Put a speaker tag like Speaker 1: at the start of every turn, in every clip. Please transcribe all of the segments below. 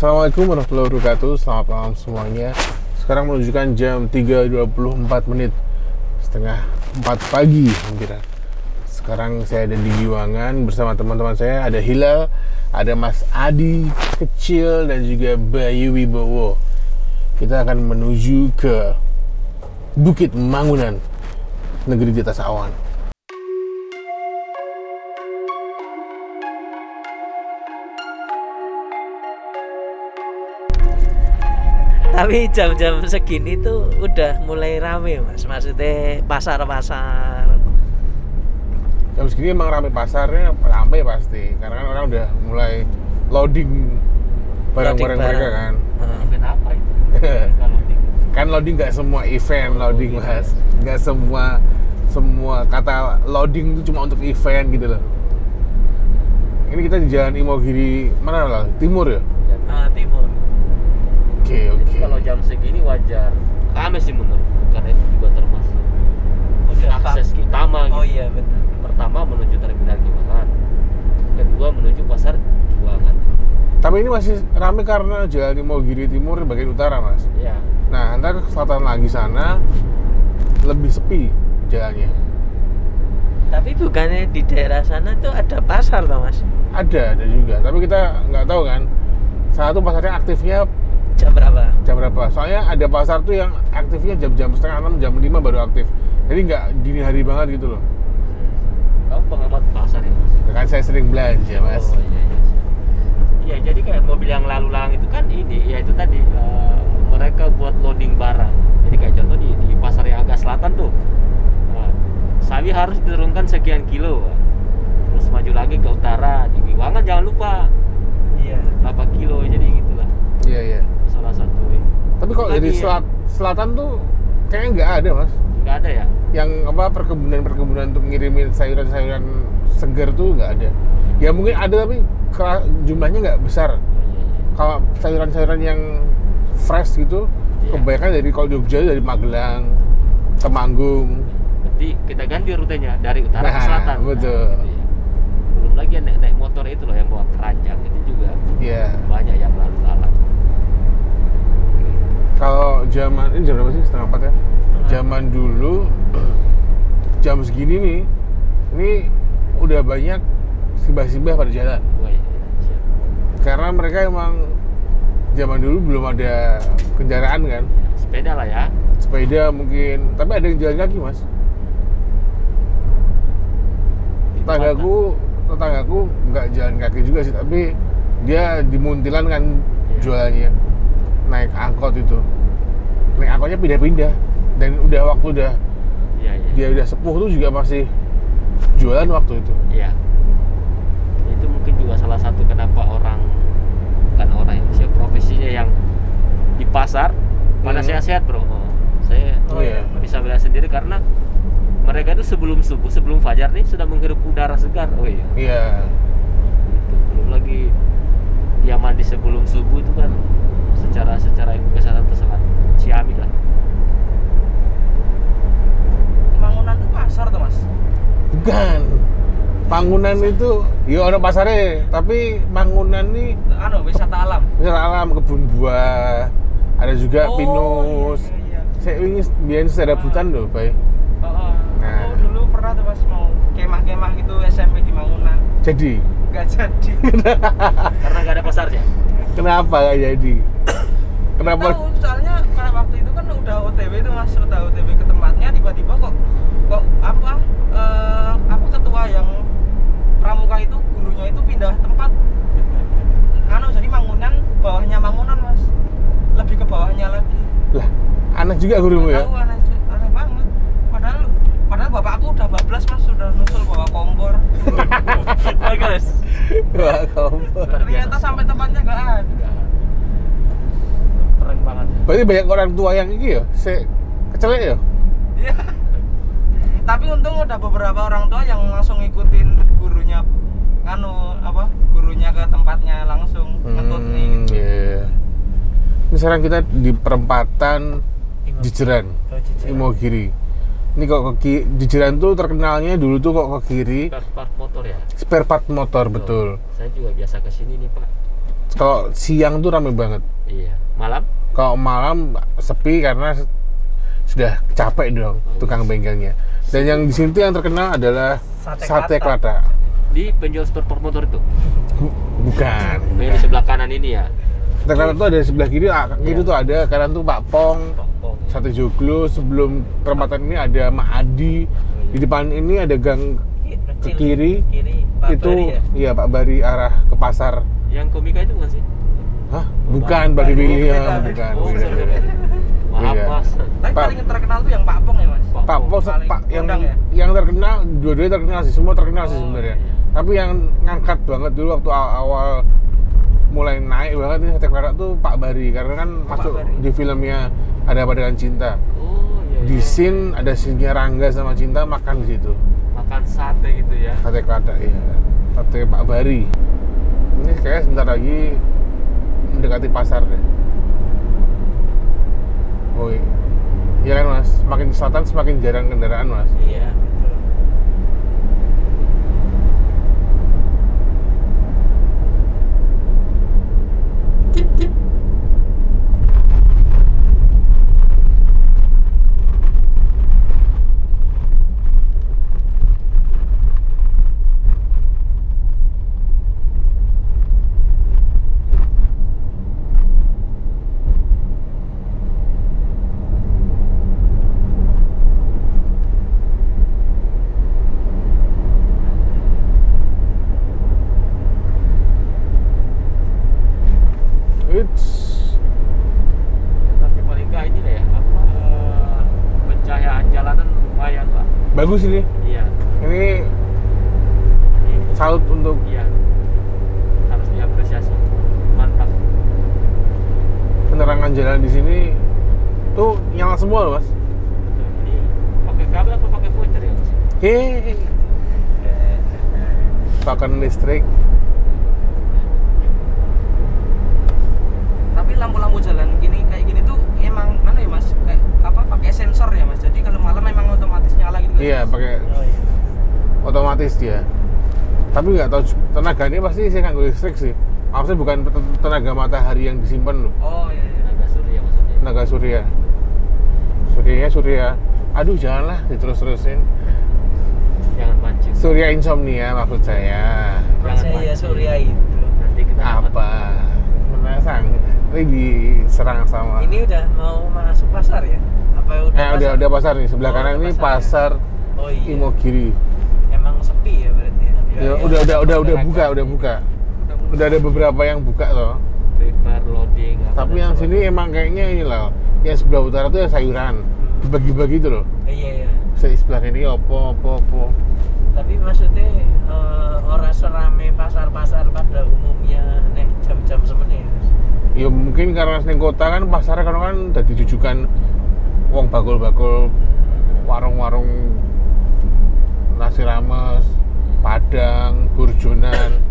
Speaker 1: Assalamualaikum warahmatullahi wabarakatuh. Selamat malam semuanya. Sekarang menunjukkan jam 3.24, setengah 4 pagi hampir. Sekarang saya ada di Giwangan bersama teman-teman saya. Ada Hilal, ada Mas Adi kecil, dan juga Bayu Wibowo. Kita akan menuju ke Bukit Mangunan, negeri di atas awan.
Speaker 2: Tapi jam-jam segini tuh udah mulai rame, Mas. Maksudnya pasar-pasar.
Speaker 1: Jam segini emang rame, pasarnya rame pasti. Karena kan orang udah mulai loading barang-barang mereka kan.
Speaker 3: Event apa itu?
Speaker 1: Kan loading nggak semua event loading, Mas. Nggak semua kata loading itu cuma untuk event gitu loh. Ini kita di Jalan Imogiri mana lah? Timur ya?
Speaker 2: Timur.
Speaker 1: Oke.
Speaker 3: Kalau jam segini wajar rame sih menurutku, karena itu juga termasuk akses utama gitu.
Speaker 2: Oh iya benar.
Speaker 3: Pertama menuju terminal Giwangan, kedua menuju pasar Giwangan.
Speaker 1: Tapi ini masih rame karena Jalan Imogiri Timur bagian utara, Mas.
Speaker 3: Ya.
Speaker 1: Nah, ntar ke selatan lagi sana lebih sepi jalannya.
Speaker 2: Tapi bukannya di daerah sana tuh ada pasar toh, Mas?
Speaker 1: Ada juga. Tapi kita nggak tahu kan. Satu pasarnya aktifnya
Speaker 2: Jam berapa?
Speaker 1: jam berapa. Soalnya ada pasar tuh yang aktifnya jam-jam setengah 6, jam 5 baru aktif. Jadi nggak dini hari banget gitu loh.
Speaker 3: Kamu pengamat pasar ya, Mas?
Speaker 1: Kan saya sering belanja, Mas.
Speaker 3: Oh iya. Iya, jadi kayak mobil yang lalu lalang itu kan ini, ya itu tadi mereka buat loading barang. Jadi kayak contoh di pasar yang agak selatan tuh, sawi harus diturunkan sekian kilo, terus maju lagi ke utara di Giwangan jangan lupa
Speaker 2: Iya.
Speaker 3: berapa kilo, jadi gitulah
Speaker 1: Iya.
Speaker 3: salah satu ini.
Speaker 1: Tapi kalau dari selatan tuh kayaknya nggak ada, Mas.
Speaker 3: Nggak ada ya?
Speaker 1: Yang apa perkebunan untuk ngirimin sayuran-sayuran segar tuh nggak ada. Ya mungkin ada tapi jumlahnya nggak besar. Kalau sayuran-sayuran yang fresh gitu,
Speaker 3: Iya.
Speaker 1: kebanyakan dari kalau Jogja dari Magelang, Temanggung.
Speaker 3: Berarti kita ganti rutenya dari utara ke
Speaker 1: Nah,
Speaker 3: selatan.
Speaker 1: betul.
Speaker 3: Gitu ya. Belum lagi yang naik motor itu loh yang bawa keranjang itu juga
Speaker 1: Iya.
Speaker 3: banyak yang lalu lalang.
Speaker 1: Kalau zaman ini jam berapa sih? Setengah 4 ya. Zaman dulu jam segini nih, ini udah banyak sibah-sibah pada jalan.
Speaker 3: Wah, iya, siap.
Speaker 1: Karena mereka emang zaman dulu belum ada kendaraan kan,
Speaker 3: Sepeda lah ya.
Speaker 1: sepeda mungkin, tapi ada yang jalan kaki, Mas. Tetanggaku nggak jalan kaki juga sih, tapi dia di Muntilan kan jualannya, naik angkot itu, naik angkotnya pindah-pindah, dan
Speaker 3: Iya.
Speaker 1: dia udah sepuh tuh juga masih jualan waktu itu.
Speaker 3: Iya. Itu mungkin juga salah satu kenapa bukan orang yang maksudnya profesinya yang di pasar pada sehat-sehat, Bro. Saya
Speaker 1: Iya.
Speaker 3: bisa bilang sendiri karena mereka itu sebelum subuh, sebelum fajar nih sudah menghirup udara segar. Oh iya.
Speaker 1: Iya.
Speaker 3: Gitu. Belum lagi dia mandi sebelum subuh itu kan secara kesehatan itu sangat ciamik lah.
Speaker 4: Mangunan tuh pasar tuh, Mas?
Speaker 1: Bukan. Mangunan itu, ya ada pasarnya, tapi Mangunan nih
Speaker 4: Wisata alam.
Speaker 1: wisata alam, kebun buah, ada juga pinus.
Speaker 4: Iya.
Speaker 1: Saya ingin biarin serabutan loh, Bay. Nah.
Speaker 4: Aku dulu pernah tuh, Mas, mau kemah-kemah gitu SMP di Mangunan.
Speaker 1: Jadi,
Speaker 4: Nggak jadi.
Speaker 3: Karena nggak ada pasarnya.
Speaker 1: kenapa nggak jadi? Kenapa?
Speaker 4: Tahu, soalnya pada waktu itu kan udah OTW itu, Mas, udah OTW ke tempatnya, tiba-tiba kok ketua yang pramuka itu, gurunya itu pindah tempat. Jadi Mangunan, bawahnya Mangunan, Mas. Lebih ke bawahnya lagi.
Speaker 1: Lah, aneh juga gurumu ya?
Speaker 4: Tahu, aneh banget. Padahal bapakku udah bablas, Mas, sudah nusul bawa kompor.
Speaker 3: Bagus.
Speaker 1: Wah, kompor.
Speaker 4: Ternyata sampai tempatnya nggak ada.
Speaker 3: Keren banget.
Speaker 1: Berarti banyak orang tua yang ini ya, kecelek ya?
Speaker 4: Iya. Tapi untung udah beberapa orang tua yang langsung ngikutin gurunya, gurunya ke tempatnya langsung ngetut nih. Gitu.
Speaker 1: Iya. Ini sekarang kita di perempatan Jejeran, Imogiri. Ini kok Jejeran tuh terkenalnya dulu tuh kok ke kiri.
Speaker 3: Spare part motor ya.
Speaker 1: Spare part motor, betul.
Speaker 3: Saya juga biasa kesini nih, Pak.
Speaker 1: Kalau siang tuh rame banget.
Speaker 3: Iya. Malam?
Speaker 1: Kalau malam sepi karena sudah capek dong tukang bengkelnya. Dan yang di sini tuh yang terkenal adalah sate kelata.
Speaker 3: Di penjual spare part motor itu?
Speaker 1: Bukan.
Speaker 3: Yang di sebelah kanan ini ya?
Speaker 1: Sate kelata tuh ada di sebelah kiri, kiri tuh ada, kanan tuh Pak Pong,
Speaker 3: Pong.
Speaker 1: Sate Joglo. Sebelum perempatan ini ada Mak Adi. Di depan ini ada gang ke kiri,
Speaker 2: Pak
Speaker 1: itu
Speaker 2: Bari ya?
Speaker 1: iya Pak Bari arah ke pasar.
Speaker 3: Yang komika itu bukan sih?
Speaker 1: Hah? Bukan Bari William, bukan.
Speaker 3: Oh,
Speaker 1: Beda.
Speaker 3: sorry. Maaf
Speaker 1: Beda.
Speaker 3: mas.
Speaker 4: Tapi
Speaker 1: Pak-
Speaker 4: paling terkenal tuh yang Pak Pong ya mas.
Speaker 1: Pak Pong,
Speaker 4: Paling
Speaker 1: Pak yang
Speaker 4: kondang ya?
Speaker 1: yang terkenal, dua-duanya terkenal sih, semua terkenal sih
Speaker 3: Oh,
Speaker 1: sebenarnya.
Speaker 3: iya.
Speaker 1: Tapi yang ngangkat banget dulu waktu awal mulai naik banget nih sate kelata tuh Pak Bari, karena kan masuk
Speaker 4: Bari.
Speaker 1: di filmnya Ada Apa Dengan Cinta.
Speaker 3: Oh iya.
Speaker 1: Di
Speaker 3: iya.
Speaker 1: scene ada scene-nya Rangga sama Cinta makan di situ.
Speaker 3: Makan sate gitu ya?
Speaker 1: Sate kelata, iya. Sate Pak Bari. Ini kayak sebentar lagi mendekati pasar deh. Oh iya. Iya kan mas, semakin ke selatan semakin jarang kendaraan mas.
Speaker 2: Iya, betul.
Speaker 1: It's
Speaker 3: Tapi paling enggak ini deh ya, pencahayaan jalanan lumayan lah.
Speaker 1: bagus ini.
Speaker 3: Iya.
Speaker 1: Ini
Speaker 3: Ini-
Speaker 1: salut untuk
Speaker 3: Iya. Harus diapresiasi. Mantap.
Speaker 1: penerangan jalan di sini tuh nyala semua loh mas.
Speaker 3: Betul. Ini pakai kabel apa pakai voucher ya mas?
Speaker 1: Hehehe. Pakan listrik.
Speaker 4: Tapi lampu-lampu jalan kayak gini tuh emang anu ya mas, kayak apa pakai sensor ya mas. Jadi kalau malam memang otomatis nyala gitu. kan,
Speaker 1: Iya
Speaker 4: Mas?
Speaker 1: pakai
Speaker 2: Oh iya.
Speaker 1: otomatis dia. Tapi nggak tahu tenaganya pasti saya nggak listrik sih. Maksudnya bukan tenaga matahari yang disimpan loh.
Speaker 4: Oh iya. iya.
Speaker 3: Tenaga surya maksudnya.
Speaker 1: Tenaga surya. Surya. Aduh janganlah diterus-terusin.
Speaker 3: Jangan mancing.
Speaker 1: Surya insomnia maksud saya.
Speaker 2: Masa
Speaker 3: Jangan
Speaker 2: iya
Speaker 3: mancing.
Speaker 2: Surya itu.
Speaker 3: Nanti kita
Speaker 1: Apa? Menasang. Ini diserang sama.
Speaker 2: Ini udah mau masuk pasar ya? Apa udah?
Speaker 1: Udah pasar nih. Sebelah
Speaker 2: Oh,
Speaker 1: kanan
Speaker 2: udah
Speaker 1: ini
Speaker 2: pasar ya?
Speaker 1: pasar
Speaker 2: Oh iya.
Speaker 1: Imogiri.
Speaker 2: Emang sepi ya berarti ya?
Speaker 1: Ya, udah buka. Udah ada beberapa yang buka loh.
Speaker 3: prepare loading. apa
Speaker 1: Tapi
Speaker 3: dan
Speaker 1: yang
Speaker 3: sebagainya.
Speaker 1: sini emang kayaknya ini loh. Yang sebelah utara tuh ya sayuran. Dibagi-bagi itu loh.
Speaker 2: Iya.
Speaker 1: Sebelah ini opo.
Speaker 2: Tapi maksudnya orang serame pasar-pasar pada umumnya nek jam-jam semene.
Speaker 1: Ya mungkin karena sering kota kan pasarnya kan udah ditujukan wong bakul-bakul warung-warung nasi rames, padang, burjonan.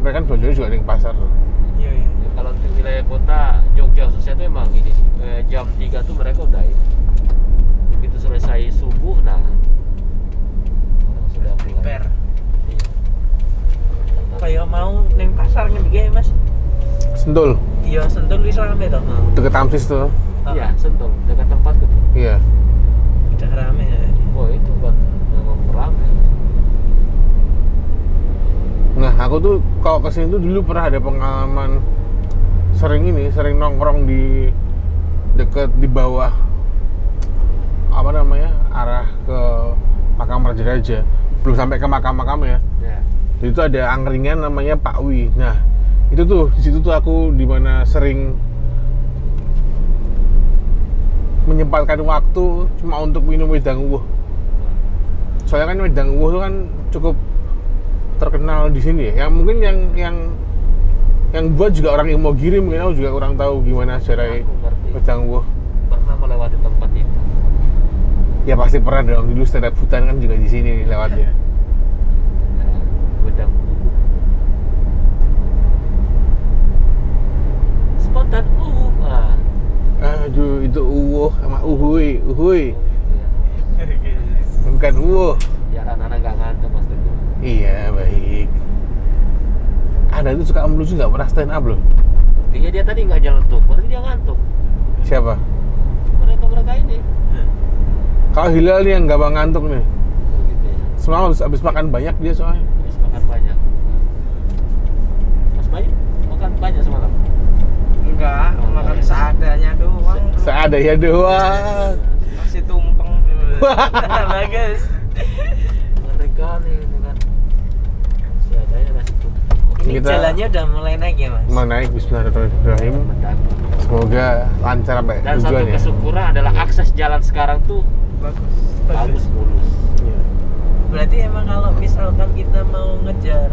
Speaker 1: Mereka kan belanjanya juga di pasar loh.
Speaker 2: Iya.
Speaker 3: Ya, kalau di wilayah kota Jogja khususnya itu emang ini jam 3 tuh mereka udah ini. Begitu selesai subuh, nah orang sudah mulai.
Speaker 2: Prepare.
Speaker 3: Iya.
Speaker 2: Kayak mau neng pasar ngendi Mas?
Speaker 1: Sentul,
Speaker 2: Iya, Sentul wis rame toh mau.
Speaker 1: deket Tamsis tuh.
Speaker 3: Iya, Sentul, dekat tempat gitu.
Speaker 1: Iya.
Speaker 2: Udah rame ya.
Speaker 3: Oh itu buat memang ramai.
Speaker 1: Nah, aku tuh kalau kesini tuh dulu pernah ada pengalaman sering nongkrong di deket di bawah apa namanya arah ke makam raja-raja, belum sampai ke makam-makamnya.
Speaker 3: Ya.
Speaker 1: Jadi itu ada angkringan namanya Pak Wi. Nah, itu tuh di situ tuh aku dimana sering menyempatkan waktu cuma untuk minum wedang uwuh. Soalnya kan wedang uwuh itu kan cukup terkenal di sini ya. Yang mungkin yang buat juga orang Imogiri, mungkin aku juga kurang tahu gimana sejarah
Speaker 3: Aku ngerti.
Speaker 1: wedang uwuh.
Speaker 3: Pernah melewati tempat itu.
Speaker 1: Ya pasti pernah dong, dulu stand up hutan kan juga di sini lewatnya.
Speaker 3: Ya, wedang uwuh. Spontan uwuh. Ah.
Speaker 1: Aduh, itu uwuh sama uhui.
Speaker 3: Ya.
Speaker 1: Bukan uwuh.
Speaker 3: Biar anak-anak nggak ngantuk mas Teguh.
Speaker 1: Iya, baik. Anda itu suka melucu nggak pernah stand up loh.
Speaker 3: Buktinya dia tadi nggak nyeletuk, berarti dia ngantuk.
Speaker 1: Siapa?
Speaker 3: Mereka ini.
Speaker 1: Kalau Hilal nih yang gampang ngantuk nih.
Speaker 3: Oh, gitu ya.
Speaker 1: Semalam habis makan banyak dia soalnya.
Speaker 3: Habis makan banyak. Mas Bayu makan banyak semalam.
Speaker 4: Enggak, makan seadanya doang.
Speaker 1: Seadanya doang.
Speaker 4: Masih tumpeng. Bagus.
Speaker 3: Mereka nih dengan seadanya nasi tumpeng.
Speaker 2: Ini
Speaker 1: Kita-
Speaker 2: jalannya udah mulai naik ya mas?
Speaker 1: Mau naik Bismillahirrahmanirrahim.
Speaker 3: Mendaki.
Speaker 1: Semoga lancar sampai
Speaker 3: Dan satu
Speaker 1: tujuan ya.
Speaker 3: kesyukuran adalah akses jalan sekarang tuh
Speaker 4: Bagus.
Speaker 3: bagus mulus.
Speaker 1: Iya.
Speaker 2: Berarti emang kalau misalkan kita mau ngejar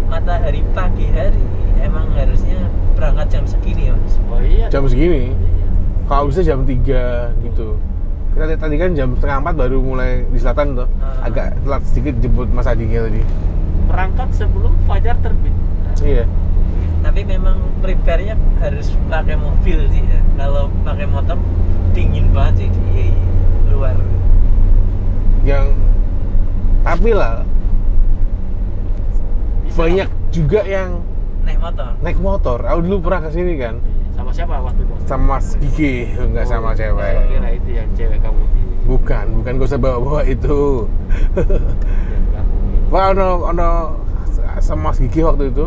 Speaker 2: matahari pagi hari, emang harusnya berangkat jam segini ya mas?
Speaker 3: Oh iya.
Speaker 1: Jam segini.
Speaker 3: Iya.
Speaker 1: Kalau bisa jam 3 gitu. Kita lihat tadi kan jam setengah 4 baru mulai di selatan tuh. Agak telat sedikit jemput Mas Adinya tadi.
Speaker 3: Berangkat sebelum fajar terbit.
Speaker 1: Iya.
Speaker 2: Tapi memang prepare-nya harus pakai mobil sih ya. Kalau pakai motor dingin banget sih di luar.
Speaker 1: Tapi lah
Speaker 3: Bisa
Speaker 1: banyak juga yang
Speaker 2: Naik motor.
Speaker 1: naik motor. Aku dulu pernah kesini kan
Speaker 3: sama siapa waktu itu?
Speaker 1: sama Mas Gigi, enggak sama
Speaker 3: Saya
Speaker 1: cewek.
Speaker 3: kira itu yang cewek kamu di
Speaker 1: Bukan gak usah bawa-bawa itu.
Speaker 3: yang kamu ini.
Speaker 1: Wah, ono sama Mas Gigi waktu itu.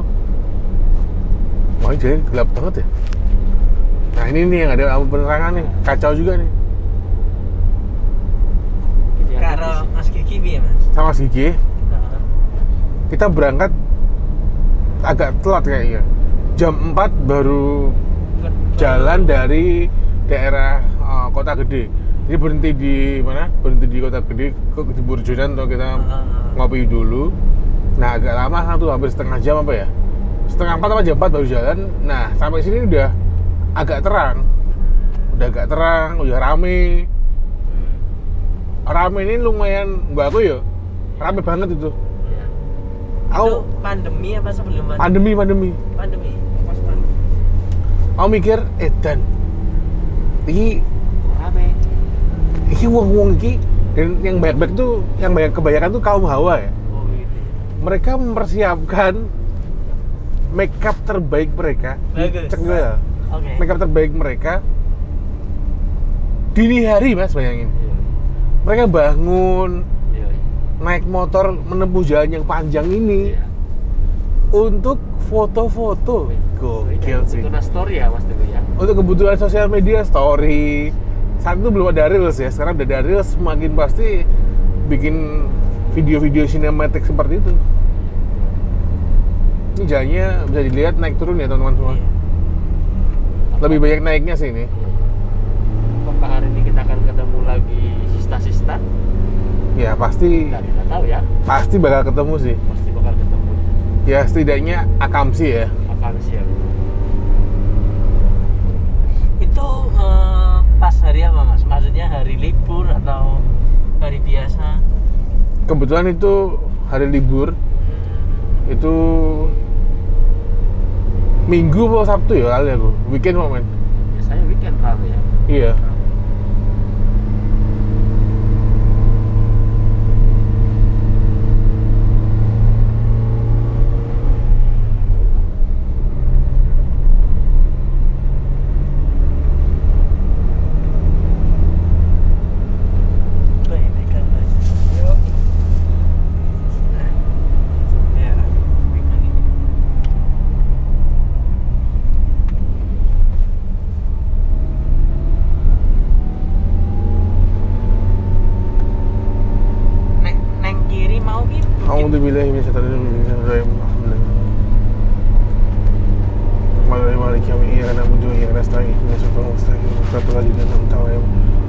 Speaker 1: Wah, ini jadi gelap banget ya. Nah, ini nih yang ada lampu penerangan nih. Kacau juga nih.
Speaker 3: Ini yang
Speaker 2: Karo
Speaker 3: di-
Speaker 2: Mas Kiki ya mas?
Speaker 1: Sama Mas Gigi,
Speaker 2: Heeh.
Speaker 1: kita berangkat agak telat kayaknya. Jam 4 baru jalan dari daerah Kota Gede. Jadi berhenti di mana? Berhenti di Kota Gede, di Burjodan tuh kita ngopi dulu. Nah, agak lama kan tuh, hampir setengah jam apa ya? Setengah 4 apa jam 4 baru jalan. Nah, sampai sini udah agak terang. Udah agak terang, udah rame. Rame ini lumayan, mbak aku ya, rame banget itu.
Speaker 3: Iya.
Speaker 2: Itu
Speaker 1: Aku
Speaker 2: pandemi apa sebelum pandemi?
Speaker 1: pandemi.
Speaker 2: Pandemi.
Speaker 4: Pas pandemi.
Speaker 1: Aku mikir, Dan, ini
Speaker 3: Rame.
Speaker 1: wong iki, dan yang banyak tuh, yang banyak kebanyakan tuh kaum hawa ya.
Speaker 3: Oh gitu.
Speaker 1: Mereka mempersiapkan make up terbaik mereka.
Speaker 2: Bagus.
Speaker 1: Cek gue ya.
Speaker 2: Oke.
Speaker 1: Make up terbaik mereka dini hari, Mas, bayangin.
Speaker 3: Iya.
Speaker 1: Mereka bangun,
Speaker 3: Iya.
Speaker 1: naik motor menempuh jalan yang panjang ini
Speaker 3: Iya.
Speaker 1: untuk foto-foto. Gokil sih.
Speaker 3: Itu story ya Mas Teguh ya.
Speaker 1: Untuk kebutuhan sosial media, story. Saat itu belum ada Reels ya, sekarang udah ada Reels, semakin pasti bikin video-video sinematik seperti itu. Ini jalannya bisa dilihat naik turun ya teman-teman semua.
Speaker 2: Iya.
Speaker 1: Lebih banyak naiknya sih ini.
Speaker 3: Apakah hari ini kita akan ketemu lagi sista-sista?
Speaker 1: Ya pasti
Speaker 3: Kita tidak tahu ya.
Speaker 1: pasti bakal ketemu sih.
Speaker 3: Pasti bakal ketemu.
Speaker 1: Ya setidaknya akamsi ya.
Speaker 3: Akan siap.
Speaker 2: Itu pas hari apa mas? Maksudnya hari libur atau hari biasa?
Speaker 1: Kebetulan itu hari libur. Itu Minggu atau Sabtu ya kali aku. Weekend momen.
Speaker 3: Biasanya weekend rame ya.
Speaker 1: Iya.
Speaker 2: Baik, kan mas.
Speaker 4: Yuk.
Speaker 2: Ya, pegang ini. Neng kiri mau gitu.
Speaker 1: Alhamdulillah Bismillahirrahmanirrahim. Alhamdulillah. Maliki yaumiddin, iyyaka na'budu wa iyyaka nasta'in. Ihdinas siratal mustaqim. Siratal ladzina an'amta 'alaihim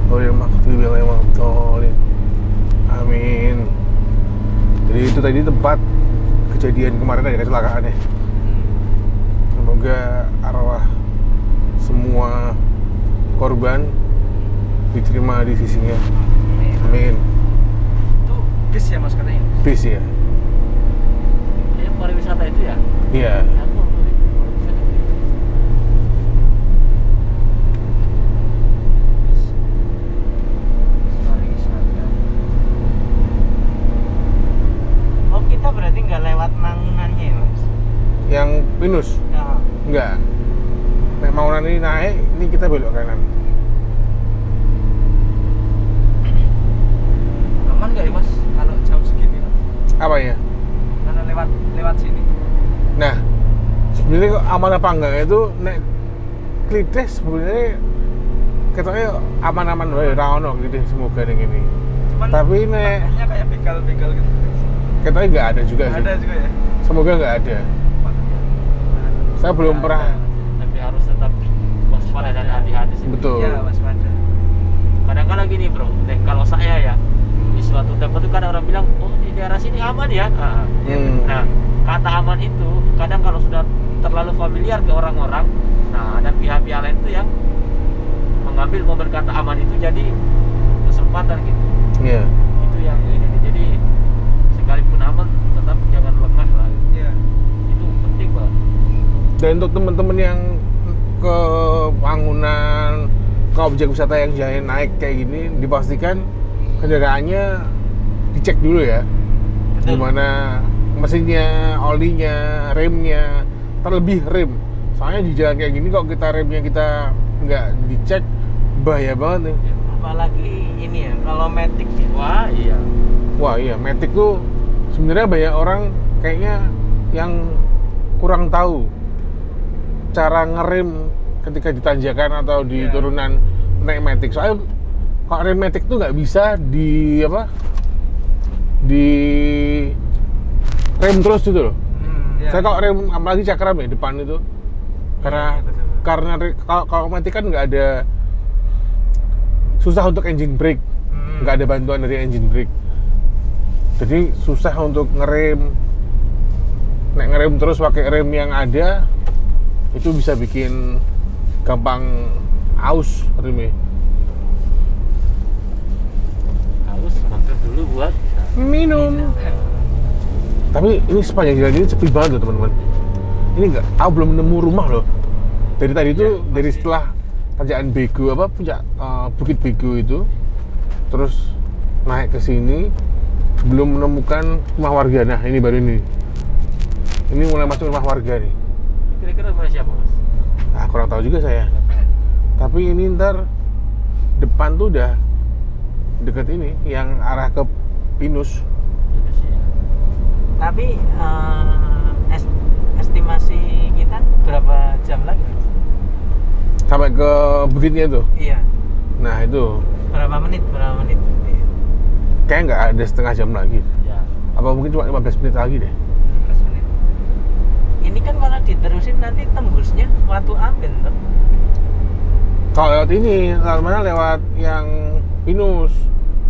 Speaker 1: ghairil maghdubi 'alaihim waladdallin. Amin. Jadi itu tadi tempat kejadian kemarin ada kecelakaan ya. Semoga arwah semua korban diterima di sisinya. Amin.
Speaker 4: Itu bis ya mas katanya.
Speaker 1: Peace ya.
Speaker 3: Ini pariwisata itu ya?
Speaker 1: Iya.
Speaker 3: Aku pariwisata itu.
Speaker 4: Pariwisata.
Speaker 2: Oh kita berarti nggak lewat Mangunannya ya mas?
Speaker 1: Nek Maunan ini naik, ini kita belok kanan.
Speaker 4: Aman nggak ya mas kalau jam segini mas?
Speaker 1: Apa ya?
Speaker 4: Karena lewat sini.
Speaker 1: Nah, sebenarnya kok aman apa enggak itu nek Klideh sebenarnya ketoknya aman-aman wae, ora ono Klideh semoga ning ngene.
Speaker 4: Cuman
Speaker 1: Tapi nek
Speaker 4: takutnya kayak begal-begal gitu.
Speaker 1: ketoknya enggak ada juga sih.
Speaker 4: Ada juga ya.
Speaker 1: Semoga enggak ada. Saya belum pernah.
Speaker 3: Tapi harus tetap waspada dan hati-hati sih.
Speaker 1: Betul.
Speaker 4: Iya waspada.
Speaker 3: Kadang-kadang gini bro, kalau saya ya di suatu tempat itu kadang orang bilang, oh di daerah sini aman ya. Nah, kata aman itu kadang kalau sudah terlalu familiar ke orang-orang, nah ada pihak-pihak lain tuh yang mengambil momen kata aman itu jadi kesempatan gitu.
Speaker 1: Iya.
Speaker 3: Itu yang ini. Jadi sekalipun aman tetap jangan lengah lah.
Speaker 4: Iya.
Speaker 3: Itu penting banget.
Speaker 1: Dan untuk teman-teman yang ke bangunan, ke objek wisata yang jalan naik kayak gini, dipastikan kendaraannya dicek dulu ya.
Speaker 2: Betul.
Speaker 1: Gimana mesinnya, olinya, remnya, terlebih rem. Soalnya di jalan kayak gini kalau kita remnya kita nggak dicek, bahaya banget nih.
Speaker 2: Apalagi ini ya, kalau Matic ya.
Speaker 3: Wah iya.
Speaker 1: Wah iya, Matic tuh sebenarnya banyak orang kayaknya yang kurang tahu cara ngerem ketika di tanjakan atau di
Speaker 4: Iya.
Speaker 1: turunan naik Matic. Soalnya kalau rem Matic tuh nggak bisa di di rem terus gitu loh.
Speaker 4: Iya.
Speaker 1: Saya kalau rem apalagi cakram ya depan itu karena
Speaker 4: Iya, betul.
Speaker 1: kalau Matic kan nggak ada, susah untuk engine brake, nggak ada bantuan dari engine brake, jadi susah untuk ngerem. Nek ngerem terus pakai rem yang ada itu bisa bikin gampang aus remnya.
Speaker 3: Harus mampir dulu buat
Speaker 1: Minum. Tapi ini sepanjang jalan ini sepi banget loh teman-teman. Ini nggak, aku belum nemu rumah loh. Dari tadi tuh, dari setelah tanjakan Bego puncak Bukit Bego itu, terus naik ke sini, belum menemukan rumah warga. Nah ini baru ini. Ini mulai masuk rumah warga nih.
Speaker 3: kira-kira rumah siapa mas?
Speaker 1: Nah kurang tahu juga saya. Tapi ini ntar depan tuh udah deket ini, yang arah ke Pinus.
Speaker 3: Gitu sih ya.
Speaker 2: Tapi estimasi kita berapa jam lagi?
Speaker 1: Sampai ke bukitnya itu.
Speaker 2: Iya.
Speaker 1: Nah itu
Speaker 2: Berapa menit? Iya.
Speaker 1: kayak nggak ada setengah jam lagi.
Speaker 3: Ya.
Speaker 1: Apa mungkin cuma 15 menit lagi deh.
Speaker 4: 15 menit.
Speaker 2: Ini kan kalau diterusin nanti tembusnya Watu Amben tuh.
Speaker 1: Kalau lewat ini, lewat mana? Lewat yang Pinus,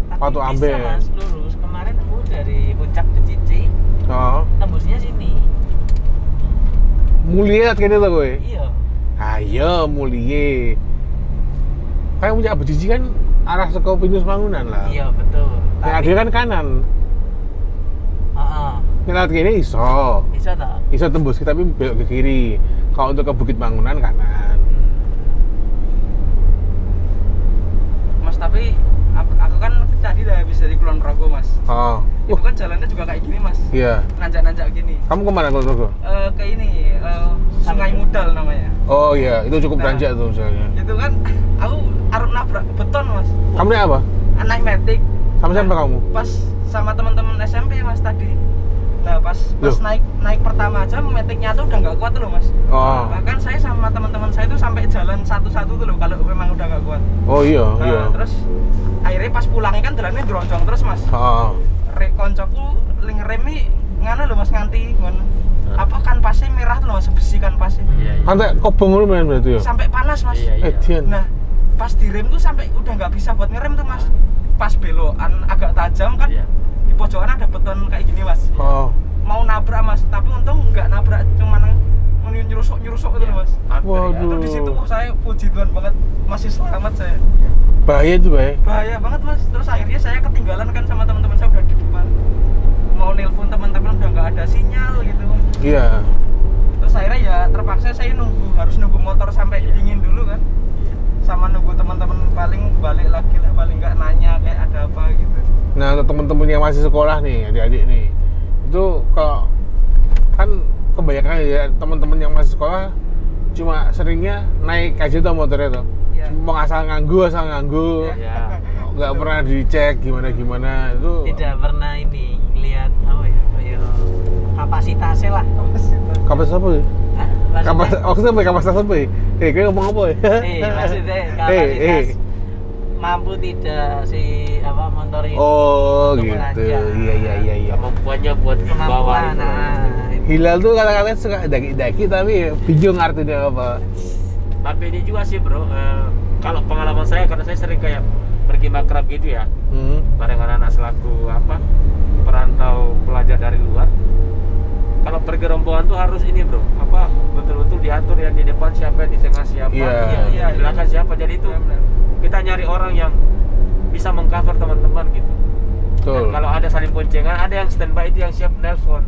Speaker 2: Tapi
Speaker 1: Watu
Speaker 2: bisa
Speaker 1: Amben.
Speaker 2: mas, lurus. Kemarin aku dari Puncak ke Cici,
Speaker 1: Oh,
Speaker 2: tembusnya sini.
Speaker 1: mulia kayaknya tuh gue.
Speaker 2: Iya.
Speaker 1: Ayo mulia. Kayak puncak Bejiji kan arah ke Pinus Mangunan lah.
Speaker 2: Iya betul.
Speaker 1: Nah, dia kan kanan.
Speaker 2: Heeh.
Speaker 1: Nek lewat kene iso.
Speaker 2: Bisa tak?
Speaker 1: Iso tembus tapi belok ke kiri. Kalau untuk ke Bukit Mangunan kanan.
Speaker 4: Mas tapi aku kan tadi udah habis dari Kulon Progo mas.
Speaker 1: Oh.
Speaker 4: Itu kan jalannya juga kayak gini mas.
Speaker 1: Iya.
Speaker 4: Nanjak-nanjak gini.
Speaker 1: Kamu kemana kalau Togo?
Speaker 4: Ke ini Sungai Mudal namanya.
Speaker 1: Oh iya, itu cukup
Speaker 4: Nah.
Speaker 1: tanjak tuh misalnya.
Speaker 4: Itu kan aku arep nabrak beton mas.
Speaker 1: Kamu naik apa?
Speaker 4: Naik Matic.
Speaker 1: Sama siapa kamu?
Speaker 4: Pas sama teman-teman SMP mas tadi. Nah pas
Speaker 1: Loh.
Speaker 4: naik pertama aja Maticnya tuh udah nggak kuat tuh loh mas.
Speaker 1: Oh.
Speaker 4: Bahkan saya sama teman-teman saya tuh sampai jalan satu-satu tuh loh kalau memang udah nggak kuat.
Speaker 1: Oh iya,
Speaker 4: Nah,
Speaker 1: iya.
Speaker 4: terus akhirnya pas pulangnya kan jalannya geronjong terus mas.
Speaker 1: Oh.
Speaker 4: Koncoku ling remi ngana lho mas nganti ngono. Apa kan pasnya merah tuh loh mas, besi kan pasnya.
Speaker 3: Iya, iya.
Speaker 1: Kan tak kobong ngono men berarti ya.
Speaker 4: Sampai panas mas.
Speaker 3: Iya, iya.
Speaker 1: Dian.
Speaker 4: Nah pas direm tuh sampai udah nggak bisa buat ngerem tuh mas. Pas belokan agak tajam kan
Speaker 3: Iya.
Speaker 4: di pojokan ada beton kayak gini mas.
Speaker 1: Oh.
Speaker 4: Mau nabrak mas, tapi untung nggak nabrak, cuman nyurusuk gitu loh mas.
Speaker 3: Hampir ya.
Speaker 1: Waduh.
Speaker 4: Itu di situ saya puji Tuhan banget masih selamat saya.
Speaker 1: Bahaya itu, Bay.
Speaker 4: Bahaya banget mas. Terus akhirnya saya ketinggalan kan sama teman-teman saya udah di depan. Mau nelpon teman-teman udah nggak ada sinyal gitu.
Speaker 1: Iya.
Speaker 4: Terus akhirnya ya terpaksa saya harus nunggu motor sampai
Speaker 3: Iya.
Speaker 4: dingin dulu kan. Sama nunggu teman-teman paling balik lagi lah, paling nggak nanya kayak ada apa gitu.
Speaker 1: Nah, untuk teman-teman yang masih sekolah nih, adik-adik nih. Itu kalau kan kebanyakan ya teman-teman yang masih sekolah cuma seringnya naik aja tuh motornya tuh.
Speaker 4: Iya.
Speaker 1: Cuma asal nganggu.
Speaker 3: Ya.
Speaker 1: Nggak pernah dicek gimana itu.
Speaker 2: Tidak pernah ini lihat apa ya, kayak kapasitasnya lah.
Speaker 1: Kapasitas apa ya?
Speaker 2: Hah? Maksudnya-
Speaker 1: Maksudnya apa? Kapasitas apa ya? Kayak ngomong apa ya?
Speaker 2: maksudnya kapasitas mampu tidak si apa motor ini.
Speaker 1: Oh
Speaker 2: untuk
Speaker 1: gitu.
Speaker 2: menanjak.
Speaker 1: Iya.
Speaker 3: Kemampuannya buat bawa
Speaker 2: Kemampuan.
Speaker 3: itu.
Speaker 2: Nah, itu.
Speaker 1: Hilal tuh kata-katanya suka daki-daki tapi bingung artinya apa.
Speaker 3: Tapi ini juga sih bro, kalau pengalaman saya karena saya sering kayak pergi makrab gitu ya, bareng anak-anak selaku apa perantau pelajar dari luar. Kalau pergi rombongan tuh harus ini bro, apa betul-betul diatur yang di depan siapa, yang di tengah siapa,
Speaker 1: Iya.
Speaker 3: di belakang siapa. Jadi itu kita nyari orang yang bisa mengcover teman-teman gitu.
Speaker 1: Betul.
Speaker 3: Dan kalau ada saling boncengan, ada yang standby itu yang siap nelpon.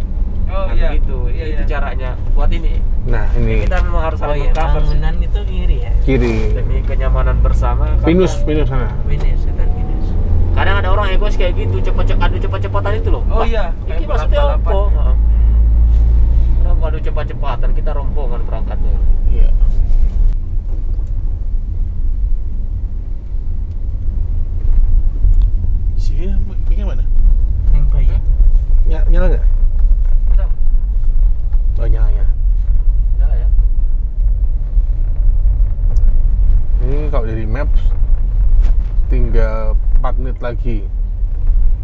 Speaker 4: Oh
Speaker 3: Nah,
Speaker 4: iya.
Speaker 3: begitu.
Speaker 4: Iya,
Speaker 3: Itu
Speaker 4: iya.
Speaker 3: caranya buat ini.
Speaker 1: Nah ini
Speaker 3: Kita memang harus
Speaker 2: Oh
Speaker 3: saling
Speaker 2: iya,
Speaker 3: mengcover sih.
Speaker 2: bangunan itu kiri ya.
Speaker 1: kiri.
Speaker 3: Demi kenyamanan bersama.
Speaker 1: Pinus
Speaker 3: Karena
Speaker 1: sana.
Speaker 2: Minus, setan minus.
Speaker 3: kadang ada orang egois kayak gitu, adu cepat-cepatan itu loh.
Speaker 4: Oh
Speaker 3: Wah,
Speaker 4: iya,
Speaker 3: ini
Speaker 4: kayak
Speaker 3: maksudnya
Speaker 4: balap-balapan.
Speaker 3: apa? Heeh. Orang adu cepat-cepatan, kita rombongan berangkatnya.
Speaker 1: Iya. Sini pengen mana?
Speaker 2: Yang bayi.
Speaker 1: Nyala nggak?
Speaker 4: Betul.
Speaker 1: Oh nyala.
Speaker 3: Ya ya.
Speaker 1: Ini kalau dari maps tinggal 4 menit lagi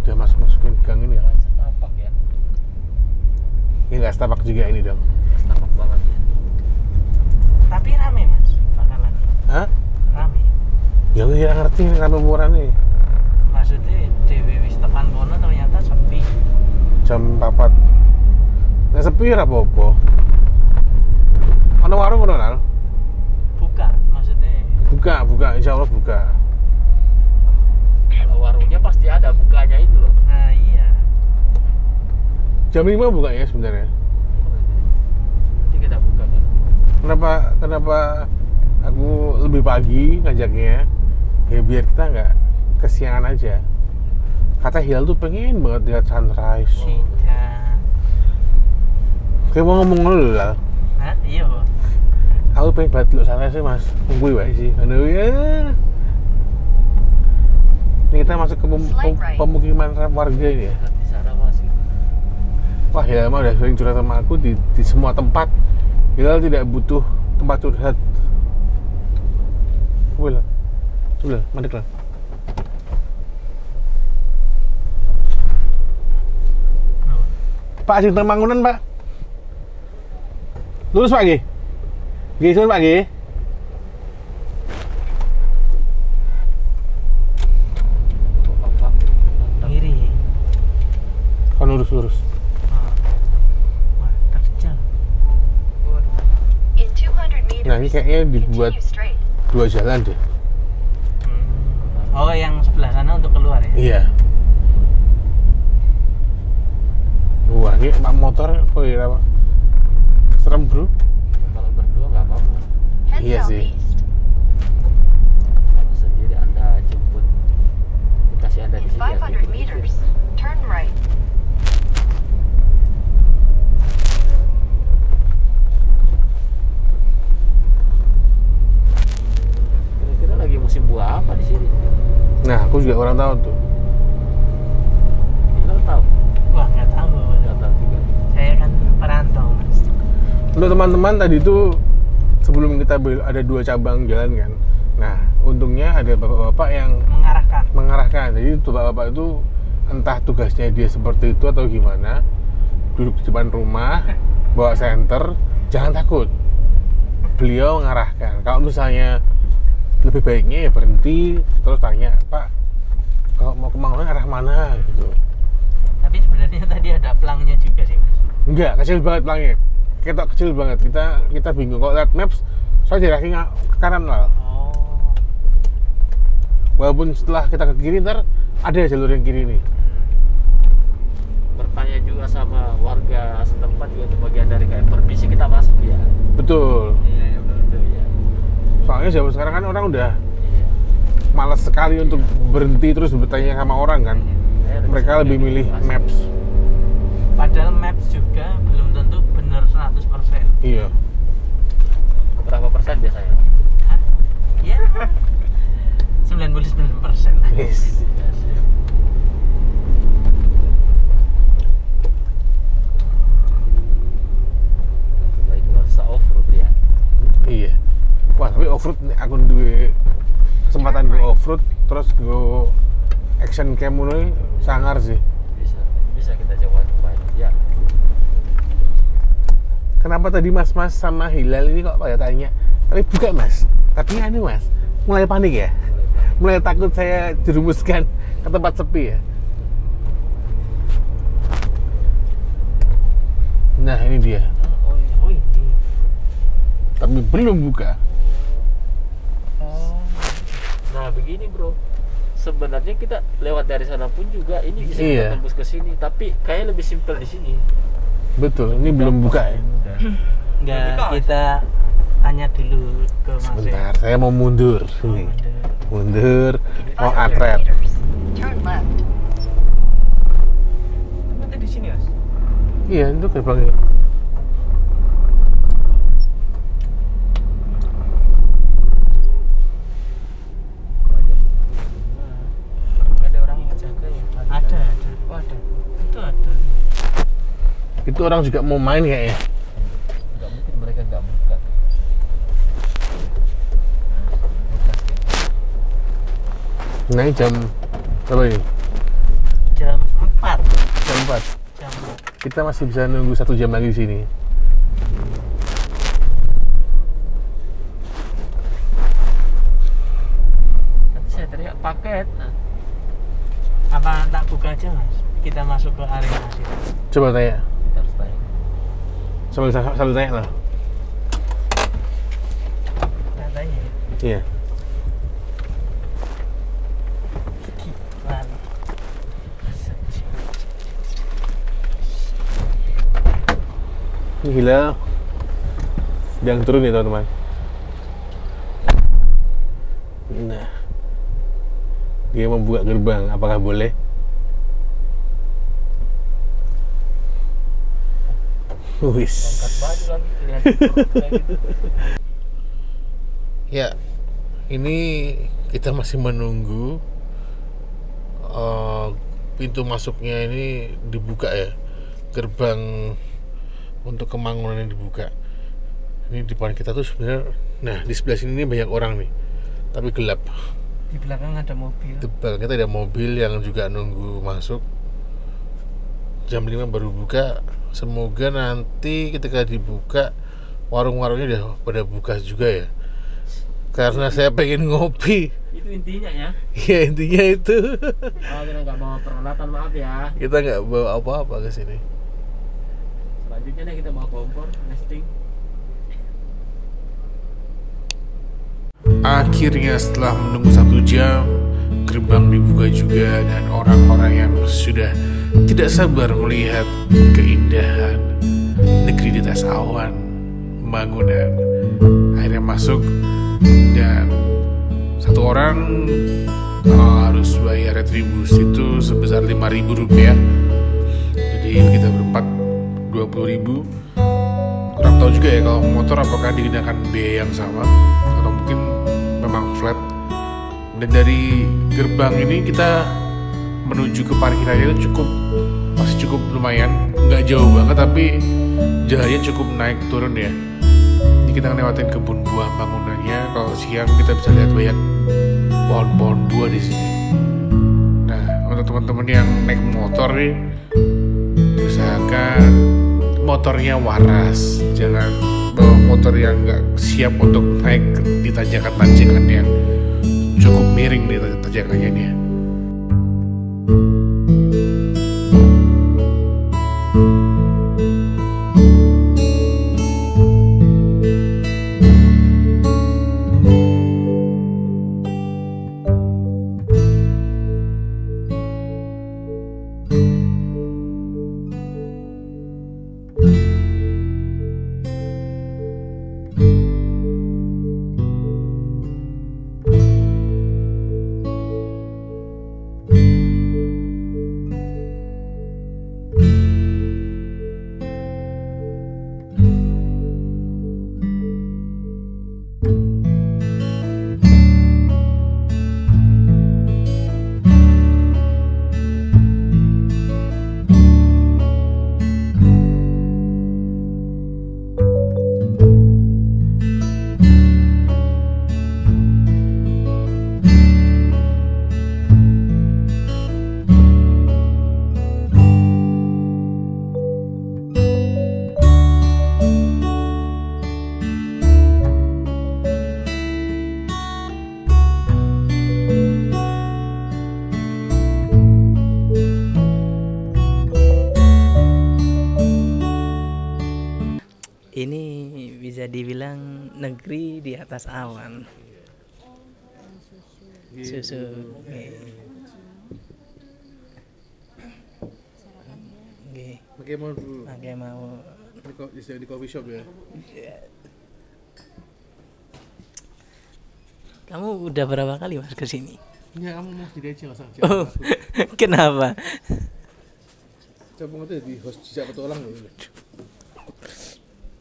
Speaker 1: udah masukin gang ini.
Speaker 3: Jalan setapak ya.
Speaker 1: Ini nggak setapak juga ini dong.
Speaker 3: Setapak banget ya.
Speaker 2: Tapi rame mas, bakalan
Speaker 1: Hah?
Speaker 2: rame.
Speaker 1: Ya gue nggak ngerti nih kan umuran nih.
Speaker 2: Maksudnya Dewi wis tekan kono ternyata sepi.
Speaker 1: Jam 4. Nah sepi ra apa-apa. Ono warung ono Nal?
Speaker 2: Buka, maksudnya.
Speaker 1: Buka, insya Allah buka.
Speaker 3: Kalau warungnya pasti ada bukanya itu loh.
Speaker 2: Nah iya.
Speaker 1: Jam 5 buka ya sebenarnya.
Speaker 3: Nanti kita buka kan.
Speaker 1: Kenapa aku lebih pagi ngajaknya? Ya biar kita nggak kesiangan aja. Kata Hilal tuh pengen banget lihat sunrise.
Speaker 2: Tidak.
Speaker 1: Kayak mau ngomong dulu lah.
Speaker 2: Hah? Iya. Bo.
Speaker 1: Aku pengen banget lihat sunrise sih mas. Tunggu ya sih. Aduh ya. Ini kita masuk ke pemukiman warga ini ya.
Speaker 3: Di sana masih.
Speaker 1: Wah Hilal mah udah sering curhat sama aku di semua tempat. Hilal tidak butuh tempat curhat. Coba mandek lah. Pak Sinten Mangunan Pak. Lurus Pak G. Sun Pak G.
Speaker 2: Kiri.
Speaker 1: Kan lurus.
Speaker 2: Oh. Wah, terjal.
Speaker 5: In 200 meters,
Speaker 1: Nah ini kayaknya dibuat
Speaker 5: continue straight.
Speaker 1: 2 jalan deh.
Speaker 2: Oh, yang sebelah sana untuk keluar ya?
Speaker 1: Iya. Wah ini pak motor kok ya Pak? Serem bro.
Speaker 3: Kalau berdua nggak apa-apa.
Speaker 5: Head
Speaker 1: Iya sih.
Speaker 5: southeast.
Speaker 3: Kalau sendiri Anda jemput, dikasih Anda di
Speaker 5: In
Speaker 3: sini. ya,
Speaker 5: 500
Speaker 3: gitu-gitu.
Speaker 5: meters, turn right.
Speaker 3: Kira-kira lagi musim buah apa di sini?
Speaker 1: Nah aku juga kurang tahu tuh.
Speaker 3: Kita tahu.
Speaker 2: Wah, nggak tahu.
Speaker 3: Nggak tahu juga.
Speaker 2: Saya kan perantau, Mas.
Speaker 1: Untuk teman-teman tadi tuh sebelum kita ada 2 cabang jalan kan. Nah untungnya ada bapak-bapak yang mengarahkan. Jadi tuh bapak-bapak itu entah tugasnya dia seperti itu atau gimana, duduk di depan rumah bawa senter, jangan takut, beliau mengarahkan. Kalau misalnya lebih baiknya ya berhenti terus tanya, Pak kalau mau ke Mangunan arah mana gitu.
Speaker 2: Tapi sebenarnya tadi ada pelangnya juga sih, Mas.
Speaker 1: Enggak, kecil banget pelangnya, ketok kecil banget. Kita bingung kalau lihat maps soalnya direksi ke kanan lah.
Speaker 2: Oh.
Speaker 1: Walaupun setelah kita ke kiri ntar ada jalur yang kiri nih.
Speaker 3: Bertanya juga sama warga setempat juga itu bagian dari kayak permisi kita masuk ya.
Speaker 1: Betul.
Speaker 4: Iya, benar.
Speaker 3: Gitu ya.
Speaker 1: Soalnya zaman sekarang kan orang udah
Speaker 3: Iya.
Speaker 1: malas sekali untuk berhenti terus bertanya sama orang kan.
Speaker 3: Saya udah
Speaker 1: Mereka
Speaker 3: bisa
Speaker 1: lebih
Speaker 3: kayak
Speaker 1: milih
Speaker 3: gitu, asli.
Speaker 1: maps.
Speaker 2: Padahal maps juga belum tentu benar 100%.
Speaker 1: Iya. Yes.
Speaker 3: Lain masa off-road ya.
Speaker 1: Iya. Wah, tapi off-road nek aku duwe kesempatan ke off-road terus go action cam ngono sangar sih.
Speaker 3: Bisa kita coba cobain. Ya.
Speaker 1: Kenapa tadi Mas sama Hilal ini kok kayak tanya? Tapi buka Mas. Tapi anu Mas, mulai panik ya? Mulai takut saya jerumuskan ke tempat sepi ya? Nah ini dia.
Speaker 3: Oh ini.
Speaker 1: Tapi belum buka.
Speaker 3: Nah begini bro, sebenarnya kita lewat dari sana pun juga ini bisa
Speaker 1: Iya.
Speaker 3: kita tembus ke sini, tapi kayaknya lebih simpel di sini.
Speaker 1: Betul, ini belum buka ya?
Speaker 2: Enggak, kita tanya dulu ke Mas.
Speaker 1: Sebentar, saya mau mundur. Sini. Mundur, mau
Speaker 5: 500
Speaker 1: atret.
Speaker 5: meters. Turn left.
Speaker 4: Nanti di sini, Mas.
Speaker 1: Iya, itu gerbangnya.
Speaker 4: Nggak ada orang yang jaga ya?
Speaker 2: Ada.
Speaker 4: Oh, ada.
Speaker 2: Itu ada.
Speaker 1: Itu orang juga mau main kayaknya.
Speaker 3: Nggak mungkin mereka nggak buka.
Speaker 1: Nah, ini jam berapa ini?
Speaker 2: Jam 4.
Speaker 1: Jam 4.
Speaker 2: Jam
Speaker 1: Kita masih bisa nunggu 1 jam lagi di sini.
Speaker 3: Nanti saya teriak paket. Nah,
Speaker 2: apa tak buka aja Mas? Kita masuk ke area situ.
Speaker 1: Coba tanya.
Speaker 3: kita harus tanya.
Speaker 1: Sambil tanya lah.
Speaker 2: Kita tanya ya.
Speaker 1: Iya.
Speaker 2: Lalu.
Speaker 1: Ini Hilal sedang turun ya teman-teman. Nah, dia membuka gerbang. Apakah boleh? Wis.
Speaker 3: Angkat baju lagi kelihatan perut kayak gitu.
Speaker 1: Ya, ini kita masih menunggu pintu masuknya ini dibuka ya. Gerbang untuk Kemangunan ini dibuka. Ini di depan kita tuh sebenarnya, nah di sebelah sini ini banyak orang nih, tapi gelap.
Speaker 2: Di belakang ada mobil.
Speaker 1: Di belakang kita ada mobil yang juga nunggu masuk. Jam 5 baru buka. Semoga nanti ketika dibuka warung-warungnya udah pada buka juga ya. Karena saya pengen ngopi.
Speaker 3: Itu intinya ya.
Speaker 1: Ya intinya itu.
Speaker 3: Oh, kita nggak bawa peralatan, maaf ya.
Speaker 1: Kita nggak bawa apa-apa ke sini.
Speaker 3: Selanjutnya nih kita bawa kompor, nesting.
Speaker 1: Akhirnya setelah menunggu 1 jam, gerbang dibuka juga dan orang-orang yang sudah tidak sabar melihat keindahan negeri di atas awan Kemangunan akhirnya masuk, dan satu orang harus bayar retribusi itu sebesar Rp5.000. Jadi kita berempat 20.000. Kurang tahu juga ya kalau motor apakah dikenakan biaya yang sama atau mungkin memang flat. Dan dari gerbang ini kita menuju ke parkirannya itu masih cukup lumayan, nggak jauh banget tapi jalannya cukup naik turun ya. Ini kita lewatin kebun buah bangunannya. Kalau siang kita bisa lihat banyak pohon-pohon buah di sini. Nah, untuk teman-teman yang naik motor nih, usahakan motornya waras, jangan bawa motor yang nggak siap untuk naik di tanjakan-tanjakan yang cukup miring di tanjakannya dia.
Speaker 2: bisa dibilang negeri di atas awan. Susu. Oke.
Speaker 1: Pakai mau dulu.
Speaker 2: Pakai mau.
Speaker 1: Di coffee shop ya.
Speaker 2: Kamu udah berapa kali Mas kesini?
Speaker 1: Ya kamu mau jadi aja masak.
Speaker 2: Oh, kenapa?
Speaker 1: Coba ngerti di host jejak petualang loh.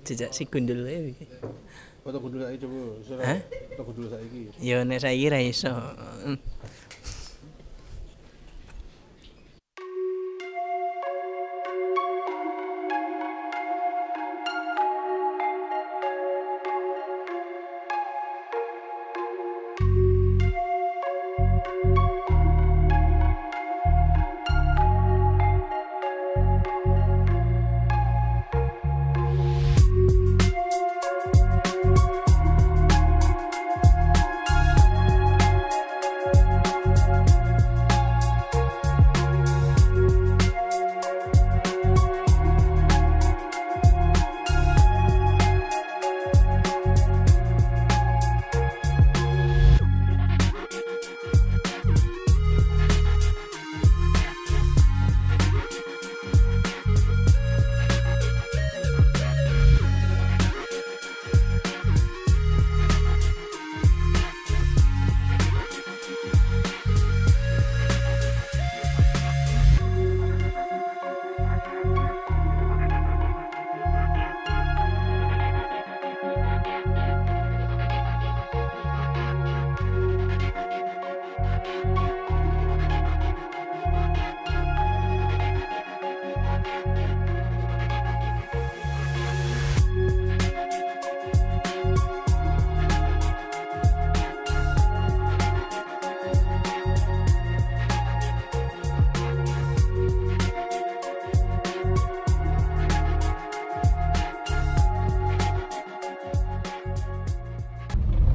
Speaker 2: Jejak si gundul ya.
Speaker 1: Foto gundul saiki coba.
Speaker 2: Hah?
Speaker 1: Foto gundul saiki.
Speaker 2: Yo nek saiki ra iso.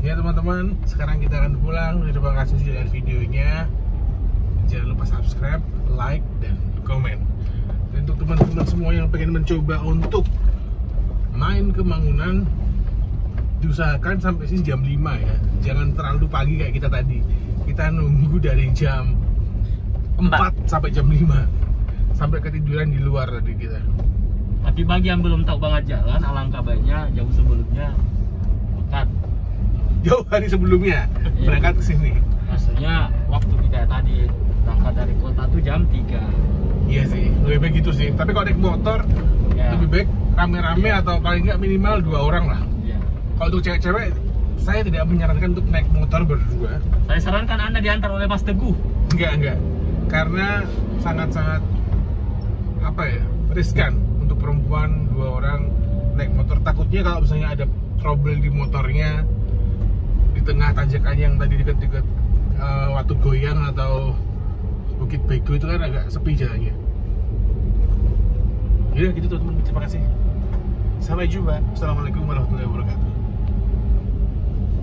Speaker 1: Ya teman-teman, sekarang kita akan pulang. Terima kasih sudah lihat videonya. Jangan lupa subscribe, like, dan komen. Dan untuk teman-teman semua yang pengen mencoba untuk main ke Mangunan, diusahakan sampai sini jam 5 ya. Jangan terlalu pagi kayak kita tadi. Kita nunggu dari jam 4 sampai jam 5. Sampai ketiduran di luar tadi kita.
Speaker 3: Tapi bagi yang belum tahu banget jalan, alangkah baiknya jauh sebelumnya berangkat.
Speaker 1: Jauh hari sebelumnya berangkat ke sini.
Speaker 3: Maksudnya waktu kita tadi berangkat dari kota tuh jam 3.
Speaker 1: Iya sih, lebih baik gitu sih. Tapi kalau naik motor,
Speaker 3: Ya.
Speaker 1: lebih baik rame-rame atau paling nggak minimal 2 orang lah.
Speaker 3: Ya.
Speaker 1: Kalau untuk cewek-cewek, saya tidak menyarankan untuk naik motor berdua.
Speaker 3: Saya sarankan Anda diantar oleh Mas Teguh.
Speaker 1: Enggak. Karena sangat-sangat apa ya, riskan untuk perempuan 2 orang naik motor. Takutnya kalau misalnya ada trouble di motornya di tengah tanjakan yang tadi dekat-dekat Watu Goyang atau Bukit Bego itu kan agak sepi jalannya. Ya gitu teman-teman, terima kasih. Sampai jumpa. Assalamualaikum warahmatullahi wabarakatuh.